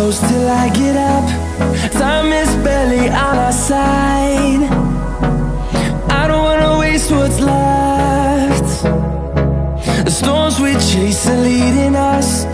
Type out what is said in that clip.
close till I get up. Time is barely on our side. I don't wanna waste what's left. The storms we chase are leading us